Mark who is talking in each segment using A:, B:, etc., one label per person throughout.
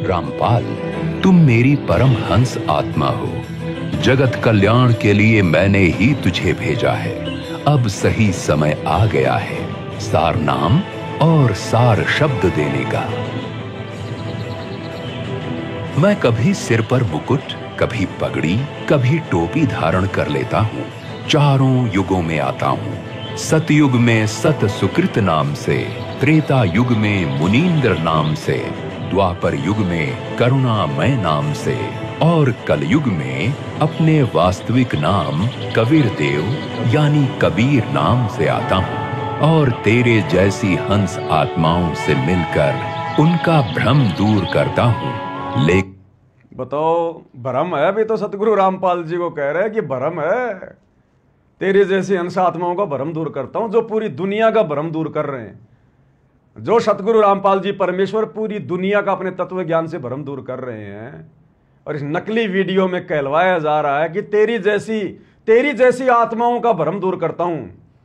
A: रामपाल, तुम मेरी परम हंस आत्मा हो। जगत कल्याण के लिए मैंने ही तुझे भेजा है। अब सही समय आ गया है सार नाम और सार शब्द देने का। मैं कभी सिर पर मुकुट, कभी पगड़ी, कभी टोपी धारण कर लेता हूँ। चारों युगों में आता हूँ। सतयुग में सत सुकृत नाम से, त्रेता युग में मुनींद्र नाम से, द्वापर युग में करुणामय नाम से और कलयुग में अपने वास्तविक नाम कबीर देव यानी कबीर नाम से आता हूँ और तेरे जैसी हंस आत्माओं से मिलकर उनका भ्रम दूर करता हूँ।
B: बताओ, भ्रम है? अभी तो सतगुरु रामपाल जी को कह रहे हैं कि भ्रम है। तेरी जैसी हंस आत्माओं का भ्रम दूर करता हूं, जो पूरी दुनिया का भ्रम दूर कर रहे हैं। जो सतगुरु रामपाल जी परमेश्वर पूरी दुनिया का अपने तत्व ज्ञान से भ्रम दूर कर रहे हैं और इस नकली वीडियो में कहलवाया जा रहा है कि तेरी जैसी आत्माओं का भ्रम दूर करता हूं।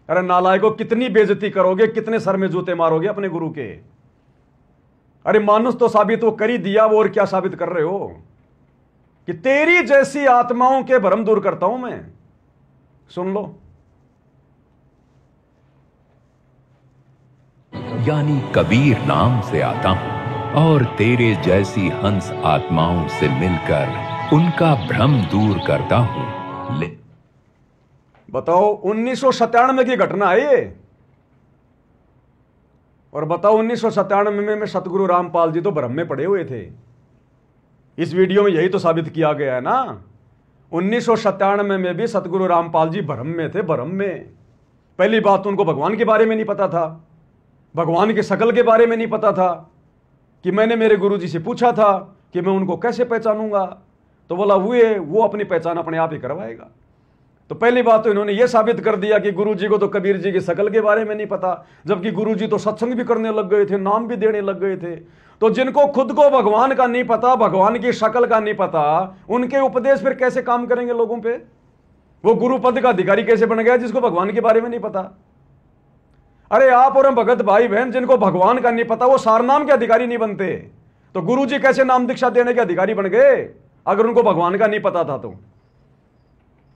B: अरे नालायकों, कितनी बेइज्जती करोगे, कितने सर में जूते मारोगे अपने गुरु के? अरे मानुष तो साबित वो कर ही दिया, वो और क्या साबित कर रहे हो? कि तेरी जैसी आत्माओं के भ्रम दूर करता हूं मैं। सुन लो।
A: यानी कबीर नाम से आता हूँ और तेरे जैसी हंस आत्माओं से मिलकर उनका भ्रम दूर करता हूँ।
B: बताओ, 1997 की घटना है ये। और बताओ, 1997 में सतगुरु रामपाल जी तो भ्रम में पड़े हुए थे। इस वीडियो में यही तो साबित किया गया है ना। 1997 में भी सतगुरु रामपाल जी भ्रम में थे, भ्रम में। पहली बात तो उनको भगवान के बारे में नहीं पता था, भगवान के शकल के बारे में नहीं पता था। कि मैंने मेरे गुरुजी से पूछा था कि मैं उनको कैसे पहचानूंगा, तो बोला वो अपनी पहचान अपने आप ही करवाएगा। तो पहली बात तो इन्होंने ये साबित कर दिया कि गुरुजी को तो कबीर जी की शकल के बारे में नहीं पता, जबकि गुरुजी तो सत्संग भी करने लग गए थे, नाम भी देने लग गए थे। तो जिनको खुद को भगवान का नहीं पता, भगवान की शकल का नहीं पता, उनके उपदेश फिर कैसे काम करेंगे लोगों पे? वो गुरु पद का अधिकारी कैसे बन गया जिसको भगवान के बारे में नहीं पता? अरे आप और हम भगत भाई बहन जिनको भगवान का नहीं पता, वो सारनाम के अधिकारी नहीं बनते। तो गुरुजी कैसे नाम दीक्षा देने के अधिकारी बन गए अगर उनको भगवान का नहीं पता था? तो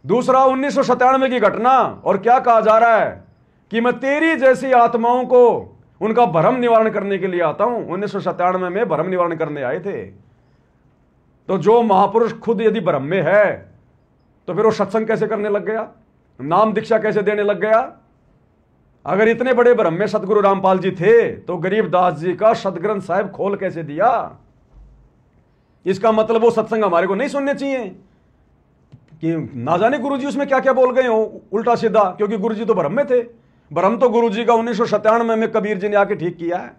B: दूसरा, 1997 की घटना, और क्या कहा जा रहा है कि मैं तेरी जैसी आत्माओं को उनका भ्रम निवारण करने के लिए आता हूं। 1997 में भ्रम निवारण करने आए थे। तो जो महापुरुष खुद यदि भ्रम में है तो फिर वो सत्संग कैसे करने लग गया, नाम दीक्षा कैसे देने लग गया? अगर इतने बड़े भ्रम में सतगुरु रामपाल जी थे तो गरीबदास जी का सदग्रंथ साहिब खोल कैसे दिया? इसका मतलब वो सत्संग हमारे को नहीं सुनने चाहिए कि ना जाने गुरुजी उसमें क्या क्या बोल गए हो उल्टा सीधा, क्योंकि गुरुजी तो भ्रम में थे। भ्रम तो गुरुजी का 1997 में कबीर जी ने आके ठीक किया है।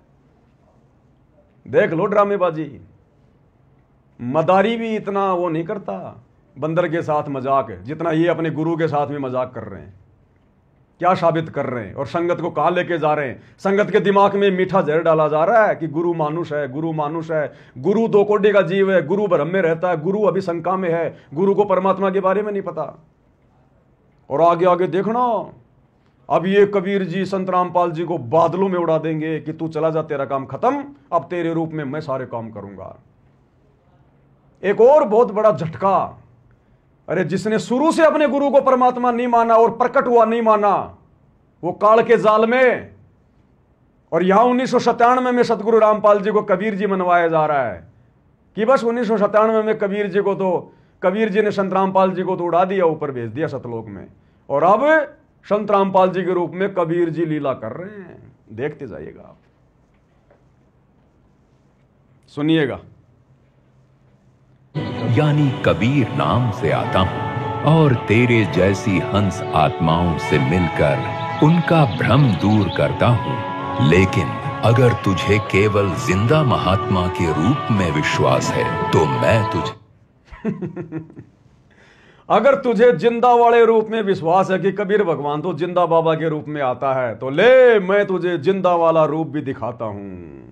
B: देख लो ड्रामेबाजी। मदारी भी इतना वो नहीं करता बंदर के साथ मजाक जितना ये अपने गुरु के साथ में मजाक कर रहे हैं। क्या साबित कर रहे हैं और संगत को कहां लेके जा रहे हैं? संगत के दिमाग में मीठा जहर डाला जा रहा है कि गुरु मानुष है, गुरु मानुष है, गुरु दो कोटि का जीव है, गुरु भ्रम में रहता है, गुरु अभी शंका में है, गुरु को परमात्मा के बारे में नहीं पता। और आगे आगे देखना, अब ये कबीर जी संत रामपाल जी को बादलों में उड़ा देंगे कि तू चला जा, तेरा काम खत्म, अब तेरे रूप में मैं सारे काम करूंगा। एक और बहुत बड़ा झटका, अरे जिसने शुरू से अपने गुरु को परमात्मा नहीं माना और प्रकट हुआ नहीं माना, वो काल के जाल में। और यहां 1997 में सतगुरु रामपाल जी को कबीर जी मनवाया जा रहा है कि बस 1997 में कबीर जी को तो कबीर जी ने संत रामपाल जी को तो उड़ा दिया, ऊपर भेज दिया सतलोक में, और अब संत रामपाल जी के रूप में कबीर जी लीला कर रहे हैं। देखते जाइएगा आप, सुनिएगा।
A: यानी कबीर नाम से आता हूँ और तेरे जैसी हंस आत्माओं से मिलकर उनका भ्रम दूर करता हूँ। लेकिन अगर तुझे केवल जिंदा महात्मा के रूप में विश्वास है तो मैं तुझे
B: अगर तुझे जिंदा वाले रूप में विश्वास है कि कबीर भगवान तो जिंदा बाबा के रूप में आता है, तो ले मैं तुझे जिंदा वाला रूप भी दिखाता हूं।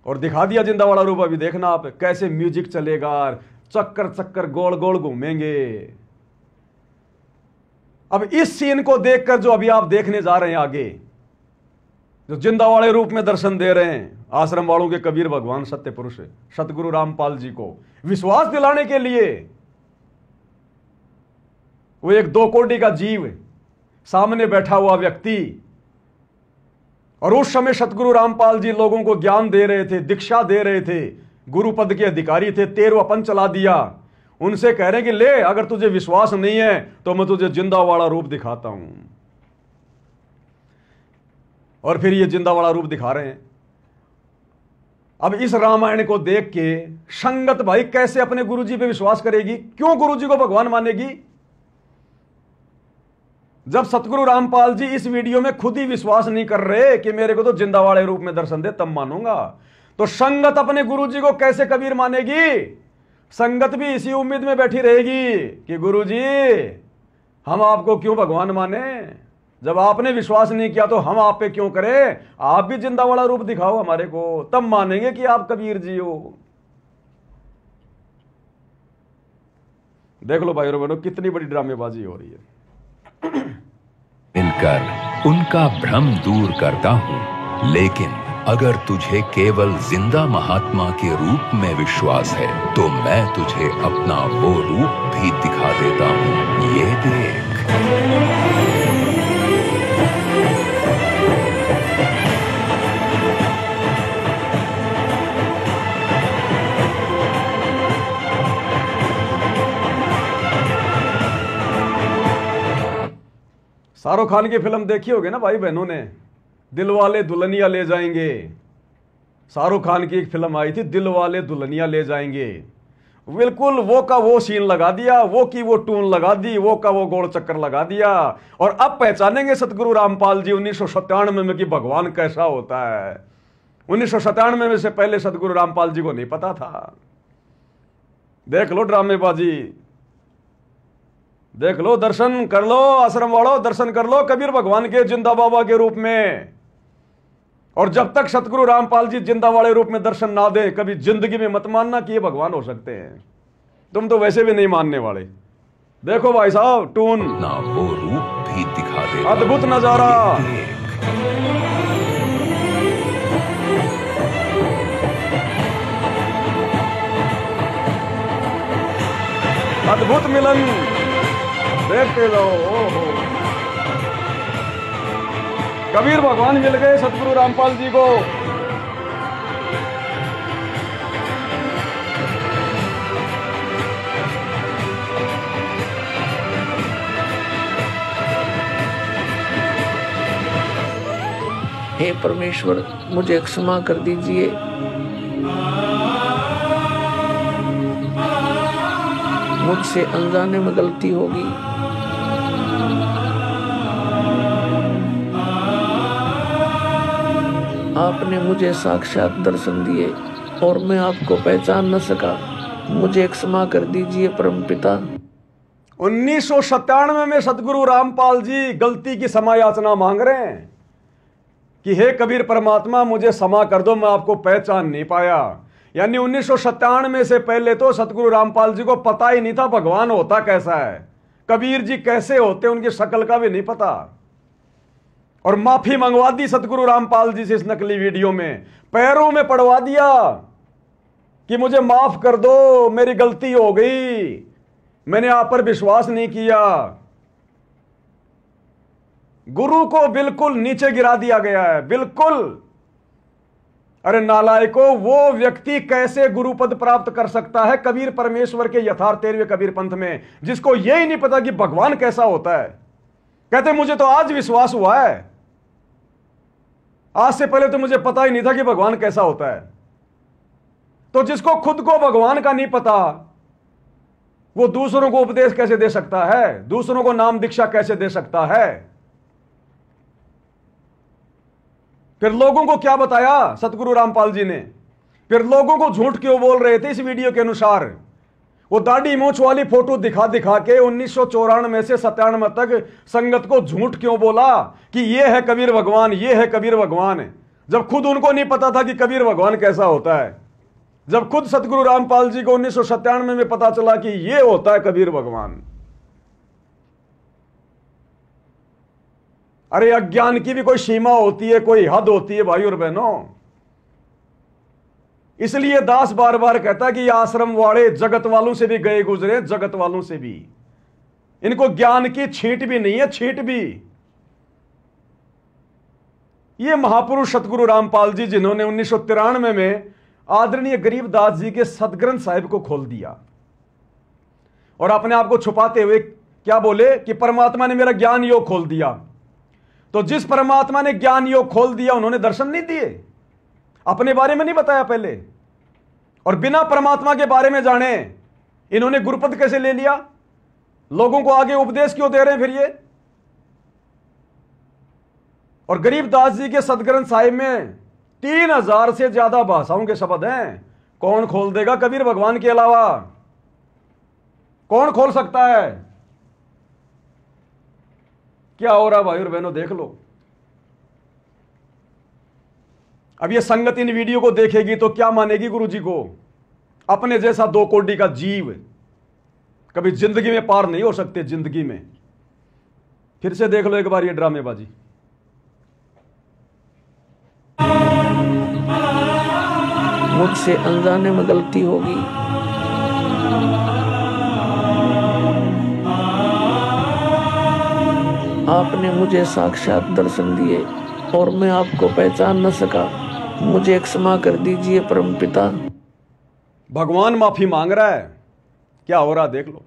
B: और दिखा दिया जिंदा वाला रूप। अभी देखना आप कैसे म्यूजिक चलेगा, चक्कर चक्कर गोल गोल घूमेंगे। अब इस सीन को देखकर जो अभी आप देखने जा रहे हैं आगे, जो जिंदा वाले रूप में दर्शन दे रहे हैं आश्रम वालों के कबीर भगवान सत्य पुरुष सतगुरु रामपाल जी को विश्वास दिलाने के लिए। वो एक 2 कोटि का जीव सामने बैठा हुआ व्यक्ति, और उस समय सतगुरु रामपाल जी लोगों को ज्ञान दे रहे थे, दीक्षा दे रहे थे, गुरु पद के अधिकारी थे। 13वां पंथ चला दिया। उनसे कह रहे हैं कि ले, अगर तुझे विश्वास नहीं है तो मैं तुझे जिंदा वाला रूप दिखाता हूं। और फिर ये जिंदा वाला रूप दिखा रहे हैं। अब इस रामायण को देख के संगत भाई कैसे अपने गुरुजी पे विश्वास करेगी? क्यों गुरुजी को भगवान मानेगी? जब सतगुरु रामपाल जी इस वीडियो में खुद ही विश्वास नहीं कर रहे कि मेरे को तो जिंदा वाले रूप में दर्शन दे तब मानूंगा, तो संगत अपने गुरुजी को कैसे कबीर मानेगी? संगत भी इसी उम्मीद में बैठी रहेगी कि गुरुजी हम आपको क्यों भगवान माने, जब आपने विश्वास नहीं किया तो हम आप पे क्यों करें? आप भी जिंदा वाला रूप दिखाओ हमारे को, तब मानेंगे कि आप कबीर जी हो। देख लो भाई और बहनों, कितनी बड़ी ड्रामेबाजी हो रही है।
A: मिलकर उनका भ्रम दूर करता हूं, लेकिन अगर तुझे केवल जिंदा महात्मा के रूप में विश्वास है तो मैं तुझे अपना वो रूप भी दिखा देता हूं। ये देख।
B: शाहरुख खान की फिल्म देखी होगी ना भाई बहनों ने, दिलवाले दुल्हनिया ले जाएंगे। शाहरुख खान की एक फिल्म आई थी दिलवाले दुल्हनिया ले जाएंगे। बिल्कुल वो का वो सीन लगा दिया, वो की वो टून लगा दी, वो का वो गोल चक्कर लगा दिया। और अब पहचानेंगे सतगुरु रामपाल जी 1997 में कि भगवान कैसा होता है। 1997 में से पहले सतगुरु रामपाल जी को नहीं पता था। देख लो ड्रामेबाजी, देख लो, दर्शन कर लो आश्रम वालों, दर्शन कर लो कबीर भगवान के जिंदा बाबा के रूप में। और जब तक सतगुरु रामपाल जी जिंदा वाले रूप में दर्शन ना दे, कभी जिंदगी में मत मानना कि ये भगवान हो सकते हैं। तुम तो वैसे भी नहीं मानने वाले। देखो भाई साहब, टून
A: ना वो रूप भी दिखा दे।
B: अद्भुत नजारा, अद्भुत मिलन, देखते रहो। ओहो, कबीर भगवान मिल गए सतगुरु रामपाल जी को।
C: हे परमेश्वर, मुझे क्षमा कर दीजिए। मुझसे अनजाने में गलती होगी। आपने मुझे साक्षात दर्शन दिए और मैं आपको पहचान न सका। मुझे क्षमा कर दीजिए परमपिता।
B: 1997 में सतगुरु रामपाल जी गलती की क्षमा याचना मांग रहे हैं कि हे कबीर परमात्मा, मुझे क्षमा कर दो, मैं आपको पहचान नहीं पाया। यानी 1997 से पहले तो सतगुरु रामपाल जी को पता ही नहीं था भगवान होता कैसा है, कबीर जी कैसे होते, उनकी शक्ल का भी नहीं पता। और माफी मंगवा दी सतगुरु रामपाल जी से इस नकली वीडियो में, पैरों में पड़वा दिया कि मुझे माफ कर दो, मेरी गलती हो गई, मैंने आप पर विश्वास नहीं किया। गुरु को बिल्कुल नीचे गिरा दिया गया है, बिल्कुल। अरे नालायको, वो व्यक्ति कैसे गुरु पद प्राप्त कर सकता है कबीर परमेश्वर के यथार्थ 13वें कबीर पंथ में, जिसको यही नहीं पता कि भगवान कैसा होता है। कहते मुझे तो आज विश्वास हुआ है, आज से पहले तो मुझे पता ही नहीं था कि भगवान कैसा होता है। तो जिसको खुद को भगवान का नहीं पता, वो दूसरों को उपदेश कैसे दे सकता है, दूसरों को नाम दीक्षा कैसे दे सकता है? फिर लोगों को क्या बताया सतगुरु रामपाल जी ने? फिर लोगों को झूठ क्यों बोल रहे थे? इस वीडियो के अनुसार वो दाढ़ी मूंछ वाली फोटो दिखा दिखा के 1994 से 97 तक संगत को झूठ क्यों बोला कि ये है कबीर भगवान, ये है कबीर भगवान, जब खुद उनको नहीं पता था कि कबीर भगवान कैसा होता है। जब खुद सतगुरु रामपाल जी को 1997 में पता चला कि ये होता है कबीर भगवान। अरे अज्ञान की भी कोई सीमा होती है, कोई हद होती है भाई और बहनों। इसलिए दास बार बार कहता है कि ये आश्रम वाले जगत वालों से भी गए गुजरे, जगत वालों से भी। इनको ज्ञान की छींट भी नहीं है, छींट भी। ये महापुरुष सतगुरु रामपाल जी, जिन्होंने 1993 में आदरणीय गरीबदास जी के सदग्रंथ साहिब को खोल दिया और अपने आप को छुपाते हुए क्या बोले कि परमात्मा ने मेरा ज्ञान योग खोल दिया। तो जिस परमात्मा ने ज्ञान योग खोल दिया, उन्होंने दर्शन नहीं दिए, अपने बारे में नहीं बताया पहले, और बिना परमात्मा के बारे में जाने इन्होंने गुरुपद कैसे ले लिया? लोगों को आगे उपदेश क्यों दे रहे हैं फिर ये? और गरीबदास जी के सदग्रंथ साहिब में 3000 से ज्यादा भाषाओं के शब्द हैं। कौन खोल देगा कबीर भगवान के अलावा? कौन खोल सकता है? क्या हो रहा भाई और बहनों, देख लो। अब ये संगत इन वीडियो को देखेगी तो क्या मानेगी गुरु जी को? अपने जैसा 2 कोड़ी का जीव कभी जिंदगी में पार नहीं हो सकते, जिंदगी में। फिर से देख लो एक बार ये ड्रामेबाजी।
C: मुझसे अनजाने में गलती होगी, आपने मुझे साक्षात दर्शन दिए और मैं आपको पहचान न सका, मुझे क्षमा कर दीजिए परमपिता।
B: भगवान माफी मांग रहा है। क्या हो रहा देख लो।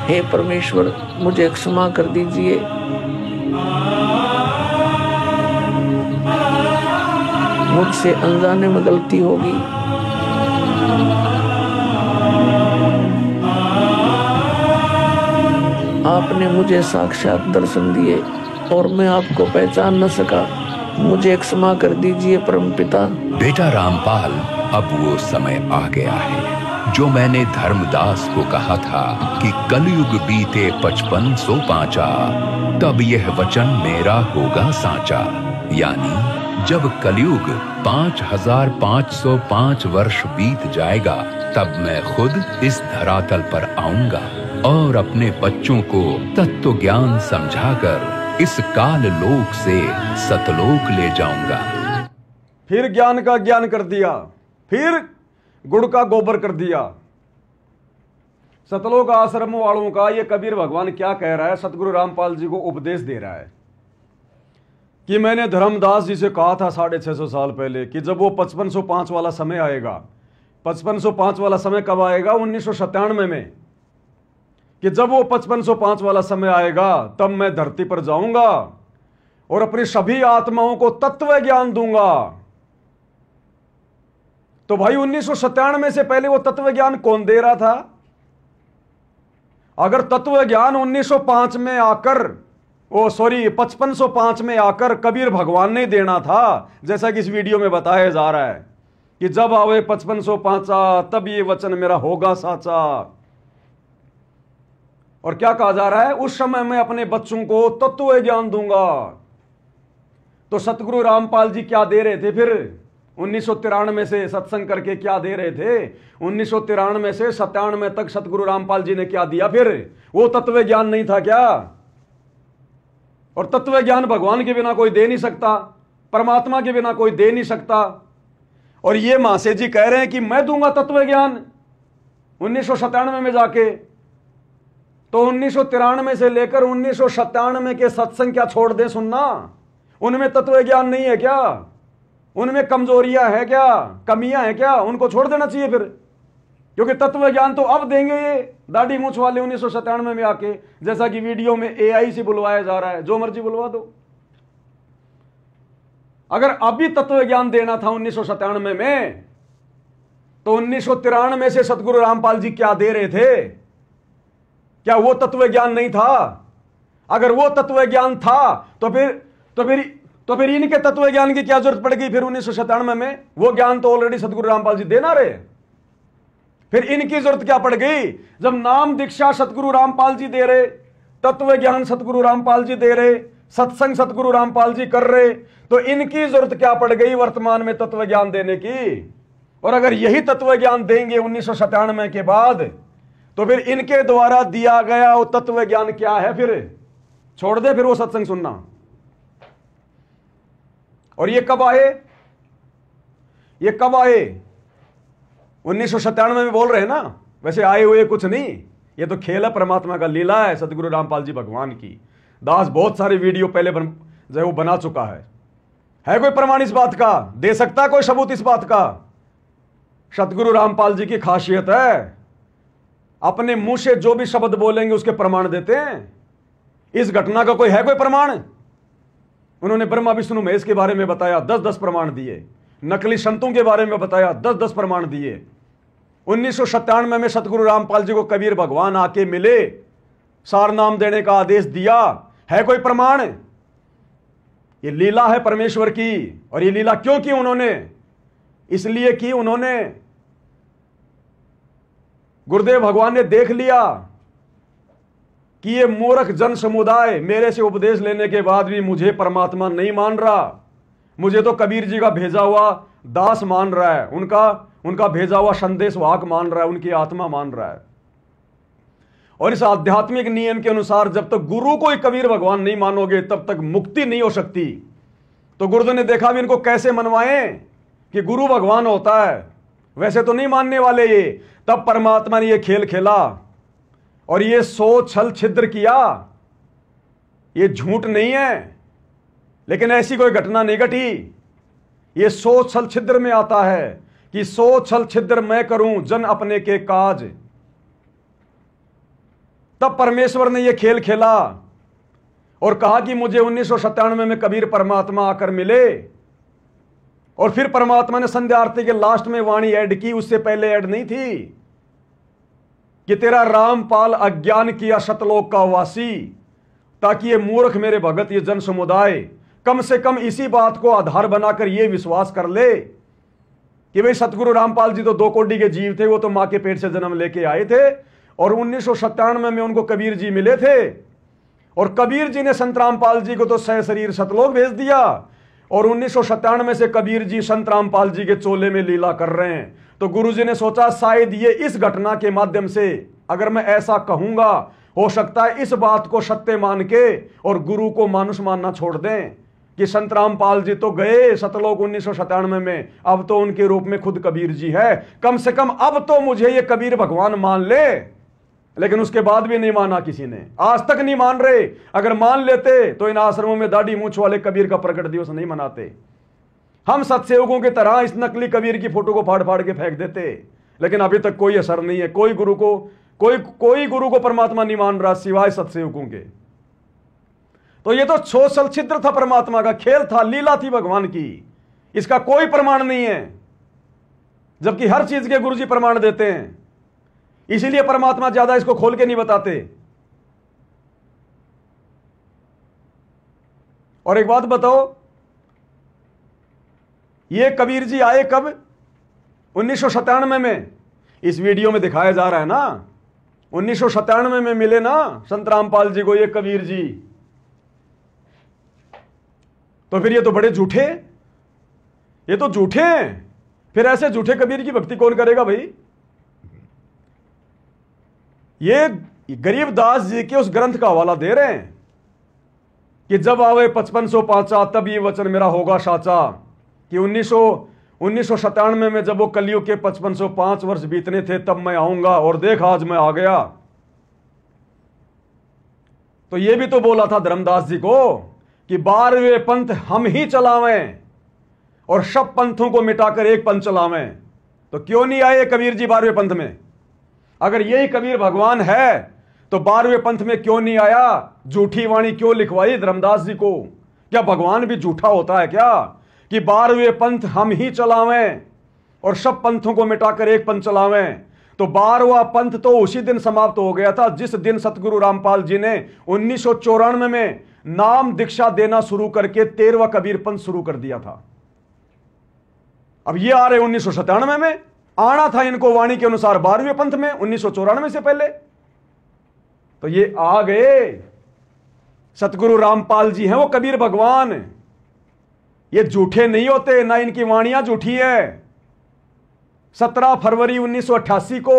C: हे परमेश्वर, मुझे क्षमा कर दीजिए। मुझसे अनजाने में गलती होगी, आपने मुझे साक्षात दर्शन दिए और मैं आपको पहचान न सका, मुझे क्षमा कर दीजिए परमपिता।
A: बेटा रामपाल, अब वो समय आ गया है जो मैंने धर्मदास को कहा था कि कलयुग बीते 5505 तब यह वचन मेरा होगा साचा। यानी जब कलयुग 5505 वर्ष बीत जाएगा, तब मैं खुद इस धरातल पर आऊंगा और अपने बच्चों को तत्व ज्ञान समझाकर इस काल लोक से सतलोक ले जाऊंगा।
B: फिर ज्ञान का ज्ञान कर दिया, फिर गुड़ का गोबर कर दिया। सतलोक आश्रम वालों का ये कबीर भगवान क्या कह रहा है? सतगुरु रामपाल जी को उपदेश दे रहा है कि मैंने धर्मदास जी से कहा था 650 साल पहले कि जब वो 5505 वाला समय आएगा। 5505 वाला समय कब आएगा? 1997 में। कि जब वो 5505 वाला समय आएगा तब मैं धरती पर जाऊंगा और अपनी सभी आत्माओं को तत्व ज्ञान दूंगा। तो भाई 1997 से पहले वो तत्व ज्ञान कौन दे रहा था? अगर तत्व ज्ञान 1905 में आकर 5505 में आकर कबीर भगवान ने देना था, जैसा कि इस वीडियो में बताया जा रहा है कि जब आवे 5505 तब ये वचन मेरा होगा साचा। और क्या कहा जा रहा है? उस समय मैं अपने बच्चों को तत्व ज्ञान दूंगा। तो सतगुरु रामपाल जी क्या दे रहे थे फिर? 1993 से सत्संग करके क्या दे रहे थे? 1993 से 97 तक सतगुरु रामपाल जी ने क्या दिया फिर? वो तत्व ज्ञान नहीं था क्या? और तत्व ज्ञान भगवान के बिना कोई दे नहीं सकता, परमात्मा के बिना कोई दे नहीं सकता। और ये महाशय जी कह रहे हैं कि मैं दूंगा तत्व ज्ञान 1997 में जाके। तो 1993 से लेकर 1997 के सत्संग क्या छोड़ दे सुनना? उनमें तत्व ज्ञान नहीं है क्या? उनमें कमजोरियां हैं क्या? कमियां हैं क्या? उनको छोड़ देना चाहिए फिर, क्योंकि तत्व ज्ञान तो अब देंगे ये दाढ़ी मूछ वाले 1997 में आके, जैसा कि वीडियो में AI से बुलवाया जा रहा है। जो मर्जी बुलवा दो। अगर अभी तत्व ज्ञान देना था 1997 में, तो 1993 से सतगुरु रामपाल जी क्या दे रहे थे? क्या वो तत्व ज्ञान नहीं था? अगर वो तत्व ज्ञान था तो फिर इनके तत्व ज्ञान की क्या जरूरत पड़ गई फिर 1997 में? वो ज्ञान तो ऑलरेडी सतगुरु रामपाल जी देना रहे। फिर इनकी जरूरत क्या पड़ गई? जब नाम दीक्षा सतगुरु रामपाल जी दे रहे, तत्व ज्ञान सतगुरु रामपाल जी दे रहे, सत्संग सतगुरु रामपाल जी कर रहे, तो इनकी जरूरत क्या पड़ गई वर्तमान में तत्व ज्ञान देने की? और अगर यही तत्व ज्ञान देंगे 1997 के बाद, तो फिर इनके द्वारा दिया गया वो तत्व ज्ञान क्या है? फिर छोड़ दे फिर वो सत्संग सुनना। और ये कब आए? ये कब आए? 1997 में बोल रहे हैं ना, वैसे आए हुए कुछ नहीं, ये तो खेल है, परमात्मा का लीला है सतगुरु रामपाल जी भगवान की। दास बहुत सारे वीडियो पहले जो है वो बना चुका है कोई प्रमाण इस बात का? दे सकता है कोई सबूत इस बात का? सतगुरु रामपाल जी की खासियत है, अपने मुंह से जो भी शब्द बोलेंगे उसके प्रमाण देते हैं। इस घटना का कोई है कोई प्रमाण? उन्होंने ब्रह्मा विष्णु महेश के बारे में बताया, 10-10 प्रमाण दिए। नकली संतों के बारे में बताया, 10-10 प्रमाण दिए। 1997 में सतगुरु रामपाल जी को कबीर भगवान आके मिले, सार नाम देने का आदेश दिया, है कोई प्रमाण? ये लीला है परमेश्वर की। और ये लीला क्यों की उन्होंने? इसलिए कि उन्होंने, गुरुदेव भगवान ने देख लिया कि ये मूर्ख जन समुदाय मेरे से उपदेश लेने के बाद भी मुझे परमात्मा नहीं मान रहा, मुझे तो कबीर जी का भेजा हुआ दास मान रहा है, उनका भेजा हुआ संदेश वाहक मान रहा है, उनकी आत्मा मान रहा है। और इस आध्यात्मिक नियम के अनुसार जब तक गुरु को ही कबीर भगवान नहीं मानोगे तब तक मुक्ति नहीं हो सकती। तो गुरुदेव ने देखा भी इनको कैसे मनवाएं कि गुरु भगवान होता है, वैसे तो नहीं मानने वाले ये। तब परमात्मा ने ये खेल खेला और ये 100 छल छिद्र किया। ये झूठ नहीं है, लेकिन ऐसी कोई घटना नहीं घटी। ये 100 छल छिद्र में आता है कि 100 छल छिद्र मैं करूं जन अपने के काज। तब परमेश्वर ने यह खेल खेला और कहा कि मुझे 1997 में कबीर परमात्मा आकर मिले। और फिर परमात्मा ने संध्या आरती के लास्ट में वाणी ऐड की, उससे पहले ऐड नहीं थी, कि तेरा रामपाल अज्ञान किया सतलोक का वासी, ताकि ये मूर्ख मेरे भगत ये जन समुदाय कम से कम इसी बात को आधार बनाकर ये विश्वास कर ले कि भाई सतगुरु रामपाल जी तो 2 कोटि के जीव थे, वो तो मां के पेट से जन्म लेके आए थे और 1997 में उनको कबीर जी मिले थे। और कबीर जी ने संत रामपाल जी को तो सह शरीर सतलोक भेज दिया और 1997 से कबीर जी संत रामपाल जी के चोले में लीला कर रहे हैं। तो गुरु जी ने सोचा शायद ये इस घटना के माध्यम से अगर मैं ऐसा कहूंगा, हो सकता है इस बात को सत्य मान के और गुरु को मानुष मानना छोड़ दें कि संत रामपाल जी तो गए सतलोक 1997 में, अब तो उनके रूप में खुद कबीर जी है, कम से कम अब तो मुझे ये कबीर भगवान मान ले। लेकिन उसके बाद भी नहीं माना किसी ने, आज तक नहीं मान रहे। अगर मान लेते तो इन आश्रमों में दाढ़ी मूंछ वाले कबीर का प्रकट दिवस नहीं मनाते। हम सत्सेवकों की तरह इस नकली कबीर की फोटो को फाड़ फाड़ के फेंक देते, लेकिन अभी तक कोई असर नहीं है। कोई गुरु को परमात्मा नहीं मान रहा सिवाय सत्सेवकों के। तो ये तो सोशल छिद्र था, परमात्मा का खेल था, लीला थी भगवान की। इसका कोई प्रमाण नहीं है, जबकि हर चीज के गुरु जी प्रमाण देते हैं। इसीलिए परमात्मा ज्यादा इसको खोल के नहीं बताते। और एक बात बताओ, ये कबीर जी आए कब? 1997 में। इस वीडियो में दिखाया जा रहा है ना, 1997 में मिले ना संत रामपाल जी को ये कबीर जी। तो फिर ये तो बड़े झूठे, ये तो झूठे हैं। फिर ऐसे झूठे कबीर की भक्ति कौन करेगा भाई? ये गरीबदास जी के उस ग्रंथ का हवाला दे रहे हैं कि जब आवे 5505 तब ये वचन मेरा होगा साचा, कि 1997 में जब वो कलयुग के 5505 वर्ष बीतने थे तब मैं आऊंगा, और देख आज मैं आ गया। तो ये भी तो बोला था धर्मदास जी को कि 12वें पंथ हम ही चलावें और सब पंथों को मिटाकर एक पंथ चलावें। तो क्यों नहीं आए कबीर जी 12वें पंथ में? अगर यही कबीर भगवान है तो 12वें पंथ में क्यों नहीं आया? झूठी वाणी क्यों लिखवाई धर्मदास जी को? क्या भगवान भी झूठा होता है क्या कि 12वें पंथ हम ही चलावें और सब पंथों को मिटाकर एक पंथ चलावें? तो 12वां पंथ तो उसी दिन समाप्त हो गया था जिस दिन सतगुरु रामपाल जी ने 1994 में नाम दीक्षा देना शुरू करके 13वां कबीर पंथ शुरू कर दिया था। अब ये आ रहे 1997 में, आना था इनको वाणी के अनुसार 12वें पंथ में 1994 से पहले। तो ये आ गए, सतगुरु रामपाल जी हैं वो कबीर भगवान, ये झूठे नहीं होते, ना इनकी वाणियां झूठी है। 17 फरवरी 1988 को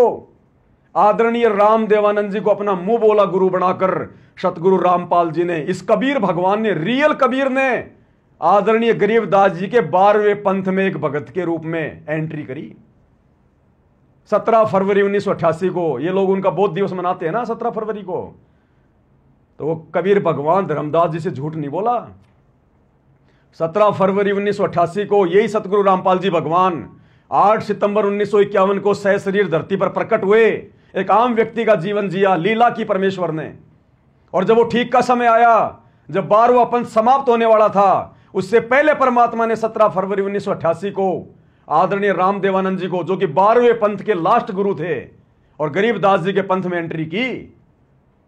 B: आदरणीय राम देवानंद जी को अपना मुंह बोला गुरु बनाकर सतगुरु रामपाल जी ने, इस कबीर भगवान ने, रियल कबीर ने आदरणीय गरीबदास जी के 12वें पंथ में एक भगत के रूप में एंट्री करी। 17 फरवरी 1988 को, ये लोग उनका बोध दिवस मनाते हैं ना 17 फरवरी को, तो वो कबीर भगवान धर्मदास जी से झूठ नहीं बोला। 17 फरवरी 1988 को यही सतगुरु रामपाल जी भगवान 8 सितंबर 1951 को सहशरीर धरती पर प्रकट हुए, एक आम व्यक्ति का जीवन जिया लीला की परमेश्वर ने। और जब वो ठीक का समय आया, जब 12वां पंथ समाप्त होने वाला था, उससे पहले परमात्मा ने 17 फरवरी 1988 को आदरणीय राम देवानंद जी को, जो कि 12वें पंथ के लास्ट गुरु थे और गरीबदास जी के पंथ में एंट्री की,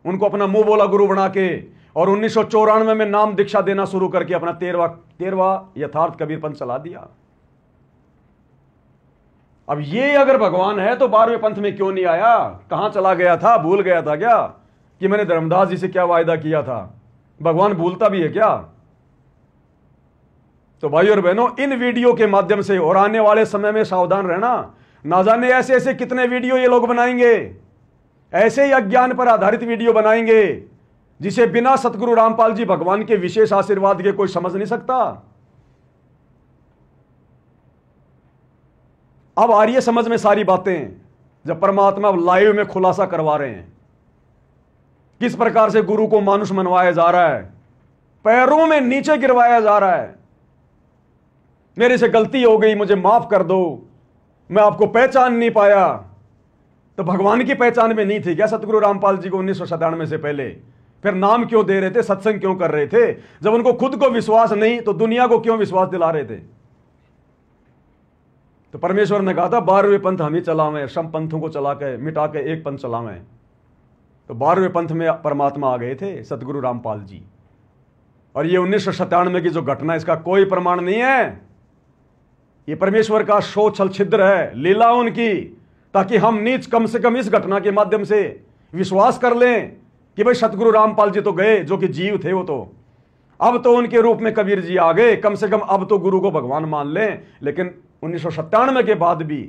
B: उनको अपना मुंह बोला गुरु बना के और 1994 में नाम दीक्षा देना शुरू करके अपना 13वां यथार्थ कबीर पंथ चला दिया। अब ये अगर भगवान है तो 12वें पंथ में क्यों नहीं आया? कहां चला गया था? भूल गया था क्या कि मैंने धर्मदास जी से क्या वायदा किया था? भगवान भूलता भी है क्या? तो भाई और बहनों, इन वीडियो के माध्यम से और आने वाले समय में सावधान रहना, ना जाने ऐसे ऐसे कितने वीडियो ये लोग बनाएंगे, ऐसे ही अज्ञान पर आधारित वीडियो बनाएंगे जिसे बिना सतगुरु रामपाल जी भगवान के विशेष आशीर्वाद के कोई समझ नहीं सकता। अब आ रही है समझ में सारी बातें, जब परमात्मा लाइव में खुलासा करवा रहे हैं किस प्रकार से गुरु को मानुष मनवाया जा रहा है, पैरों में नीचे गिरवाया जा रहा है। मेरे से गलती हो गई, मुझे माफ कर दो, मैं आपको पहचान नहीं पाया। तो भगवान की पहचान में नहीं थी क्या सतगुरु रामपाल जी को 1997 से पहले? फिर नाम क्यों दे रहे थे, सत्संग क्यों कर रहे थे? जब उनको खुद को विश्वास नहीं तो दुनिया को क्यों विश्वास दिला रहे थे? तो परमेश्वर ने कहा था 12वें पंथ हम ही चलावें, सब पंथों को चला के मिटा के एक पंथ चलावें। तो 12वें पंथ में परमात्मा आ गए थे सतगुरु रामपाल जी। और ये 1997 की जो घटना, इसका कोई प्रमाण नहीं है, ये परमेश्वर का शो छल छिद्र है, लीला उनकी, ताकि हम नीच कम से कम इस घटना के माध्यम से विश्वास कर लें कि भाई सतगुरु रामपाल जी तो गए, जो कि जीव थे वो तो, अब तो उनके रूप में कबीर जी आ गए, कम से कम अब तो गुरु को भगवान मान लें। लेकिन 1997 के बाद भी,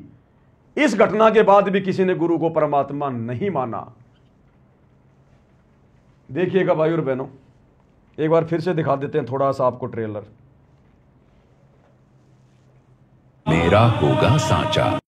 B: इस घटना के बाद भी किसी ने गुरु को परमात्मा नहीं माना। देखिएगा भाई और बहनों, एक बार फिर से दिखा देते हैं थोड़ा सा आपको ट्रेलर।
A: मेरा होगा सांचा।